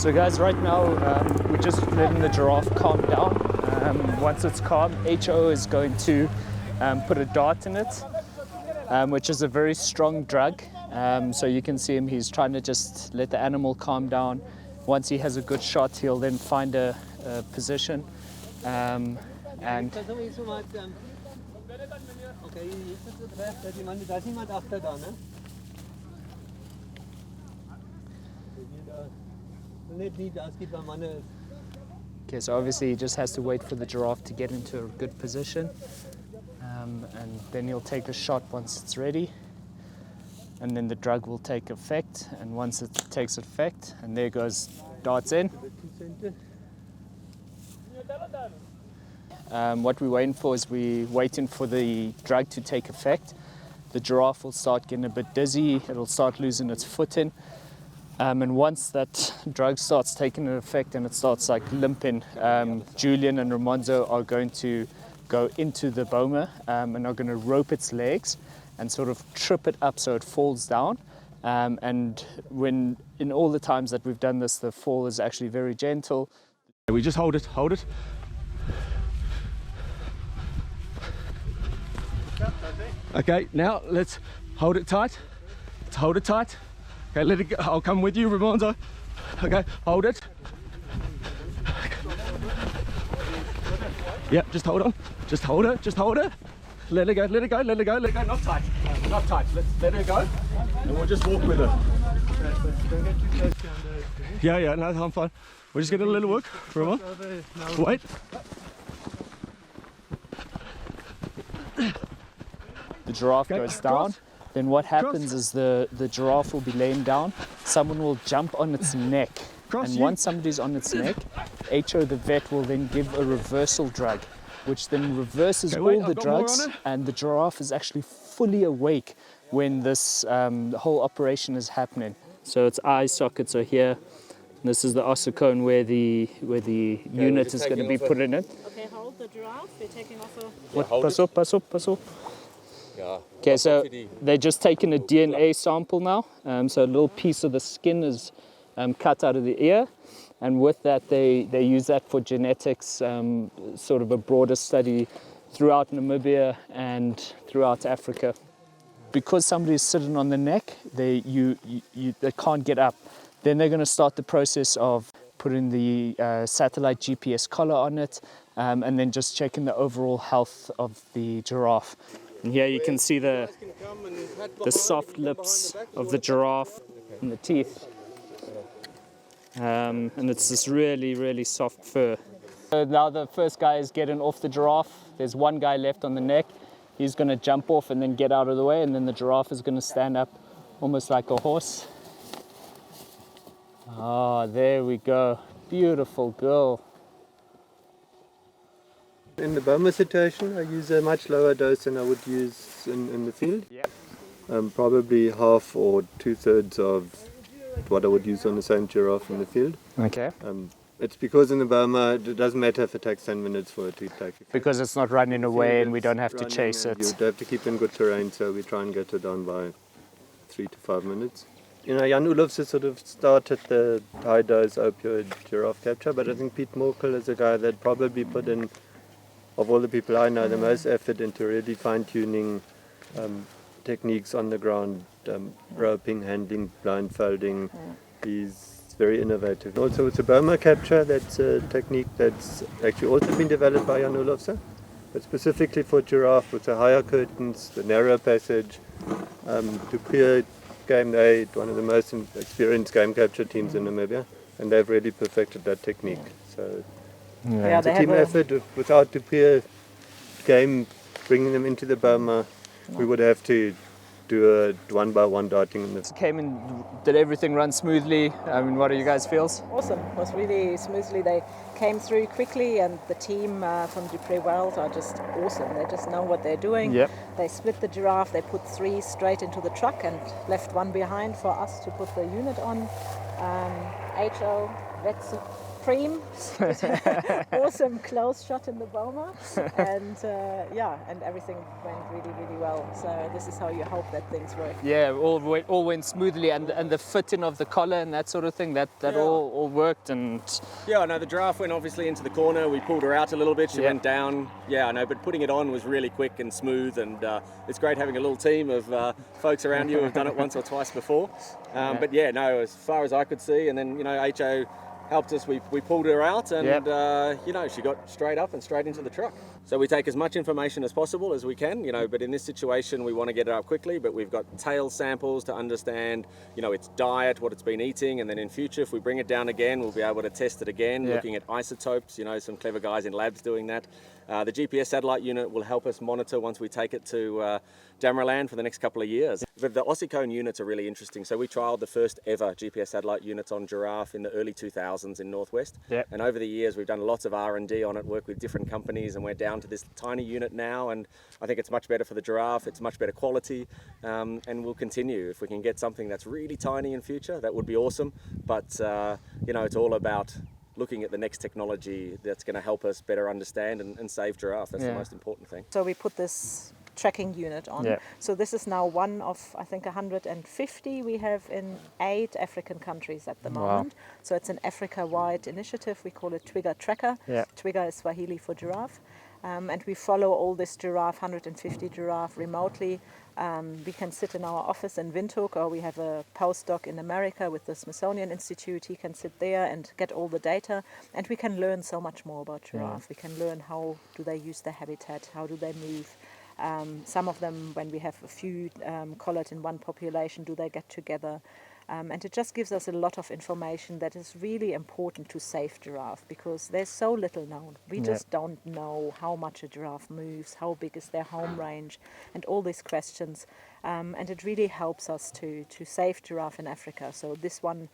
So guys, right now we're just letting the giraffe calm down. Once it's calm, HO is going to put a dart in it, which is a very strong drug. So you can see him, he's trying to just let the animal calm down. Once he has a good shot, he'll then find a position. And okay, so obviously he just has to wait for the giraffe to get into a good position, and then he'll take a shot once it's ready, and then the drug will take effect, and once it takes effect, and there goes, darts in. What we're waiting for is we're waiting for the drug to take effect. The giraffe will start getting a bit dizzy, it'll start losing its footing. And once that drug starts taking an effect and it starts like limping, Julian and Ramonzo are going to go into the boma and are going to rope its legs and sort of trip it up so it falls down. And when in all the times that we've done this, the fall is actually very gentle. We just hold it. Okay, now let's hold it tight. Okay, let it go. I'll come with you, Ramonzo. Okay, hold it. Yeah, just hold on. Just hold it. Let it go. Not tight. Let's let it go. And we'll just walk with it. Yeah, no, I'm fine. We're just getting a little work. Ramon. Wait. The giraffe goes down. Then what happens is the giraffe will be laying down, someone will jump on its neck, and once somebody's on its neck, HO the vet will then give a reversal drug, which then reverses all the drugs, and the giraffe is actually fully awake when this whole operation is happening. So its eye sockets are here. This is the ossicone where the unit is going to be put in it. Okay, hold the giraffe, we're taking off Pass up. Okay, so they're just taking a DNA sample now. So a little piece of the skin is cut out of the ear, and with that they use that for genetics, sort of a broader study throughout Namibia and throughout Africa. Because somebody's sitting on the neck, they can't get up. Then they're going to start the process of putting the satellite GPS collar on it, and then just checking the overall health of the giraffe. And here you can see the soft lips of the giraffe and the teeth. And it's this really soft fur. So now the first guy is getting off the giraffe. There's one guy left on the neck. He's going to jump off and then get out of the way, and then the giraffe is going to stand up almost like a horse. Ah, there we go. Beautiful girl. In the boma situation, I use a much lower dose than I would use in the field. Yep. Probably half or 2/3 of what I would use on the same giraffe in the field. Okay. It's because in the boma, it doesn't matter if it takes 10 minutes for it to take effect. Because it's not running away and we don't have to chase it. You have to keep in good terrain, so we try and get it done by 3 to 5 minutes. You know, Jan Olofs has sort of started the high-dose opioid giraffe capture, but I think Pete Morkel is a guy that probably put in, of all the people I know, the most effort into really fine-tuning techniques on the ground, roping, handling, blindfolding. He's very innovative. Also, with the boma capture, that's a technique that's actually also been developed by Jan Olofs, but specifically for giraffe, with the higher curtains, the narrow passage, to clear game. They're one of the most experienced game capture teams in Namibia, and they've really perfected that technique. So it's a team effort. Without the peer game, bringing them into the boma, we would have to do a one-by-one darting. Came and did everything run smoothly? I mean, what are you guys' feels? Awesome. It was really smoothly. They came through quickly, and the team from Dupree Wells are just awesome. They just know what they're doing. Yep. They split the giraffe. They put 3 straight into the truck and left 1 behind for us to put the unit on. HO, vet supreme, awesome close shot in the boma, and and everything went really, really well. So this is how you hope that things work. Yeah, all went smoothly, and the fitting of the collar and that sort of thing, that all worked. And yeah, I know the giraffe went obviously into the corner. We pulled her out a little bit. She went down. Yeah, I know, but putting it on was really quick and smooth, and it's great having a little team of folks around you who have done it once or twice before. But yeah, no, as far as I could see, and then HO helped us. We pulled her out, and she got straight up and straight into the truck. So we take as much information as possible as we can, but in this situation we want to get it up quickly, but we've got tail samples to understand, its diet, what it's been eating, and then in future if we bring it down again, we'll be able to test it again, looking at isotopes, some clever guys in labs doing that. The GPS satellite unit will help us monitor once we take it to Damaraland for the next couple of years. But the ossicone units are really interesting. So we trialled the first ever GPS satellite units on giraffe in the early 2000s in Northwest. Yep. And over the years we've done lots of R&D on it, worked with different companies, and we're down to this tiny unit now, and I think it's much better for the giraffe, it's much better quality, and we'll continue. If we can get something that's really tiny in future, that would be awesome. But it's all about looking at the next technology that's going to help us better understand and save giraffe. That's the most important thing. So we put this tracking unit on. Yeah. So this is now one of, I think, 150 we have in 8 African countries at the moment. So it's an Africa-wide initiative. We call it Twiga Tracker. Yeah. Twiga is Swahili for giraffe. And we follow all this giraffe, 150 giraffe, remotely. We can sit in our office in Windhoek, or we have a postdoc in America with the Smithsonian Institute. He can sit there and get all the data, and we can learn so much more about giraffe. We can learn how do they use their habitat, how do they move. Some of them, when we have a few collared in one population, do they get together? And it just gives us a lot of information that is really important to save giraffe, because there's so little known. We just don't know how much a giraffe moves, how big is their home range, and all these questions. And it really helps us to save giraffe in Africa. So this one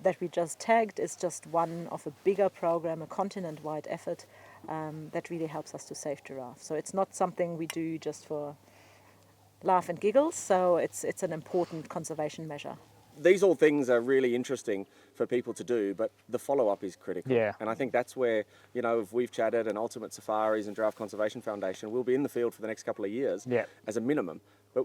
that we just tagged is just one of a bigger program, a continent-wide effort that really helps us to save giraffe. So it's not something we do just for laugh and giggles. So it's an important conservation measure. These all things are really interesting for people to do, but the follow-up is critical. Yeah. And I think that's where, if we've chatted, and Ultimate Safaris and Giraffe Conservation Foundation will be in the field for the next couple of years as a minimum. But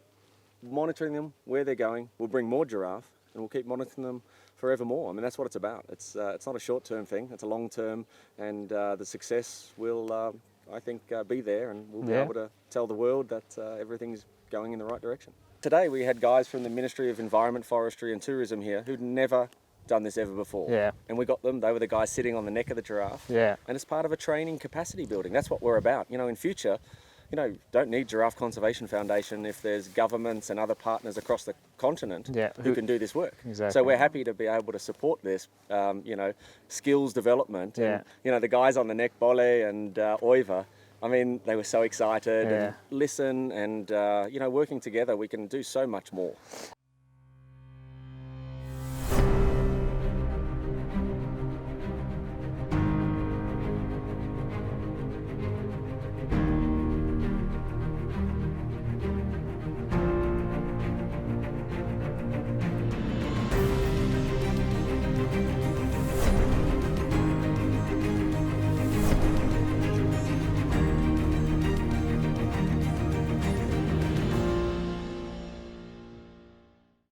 monitoring them, where they're going, we'll bring more giraffe, and we'll keep monitoring them forevermore. I mean, that's what it's about. It's not a short-term thing, it's a long-term, and the success will, I think, be there, and we'll be able to tell the world that everything's going in the right direction. Today we had guys from the Ministry of Environment, Forestry and Tourism here who'd never done this ever before. Yeah. And we got them, they were the guys sitting on the neck of the giraffe. Yeah. And it's part of a training capacity building. That's what we're about. In future, don't need Giraffe Conservation Foundation if there's governments and other partners across the continent who can do this work. Exactly. So we're happy to be able to support this, skills development. And, the guys on the neck, Bole and Oiva, I mean, they were so excited and listen, and, working together, we can do so much more.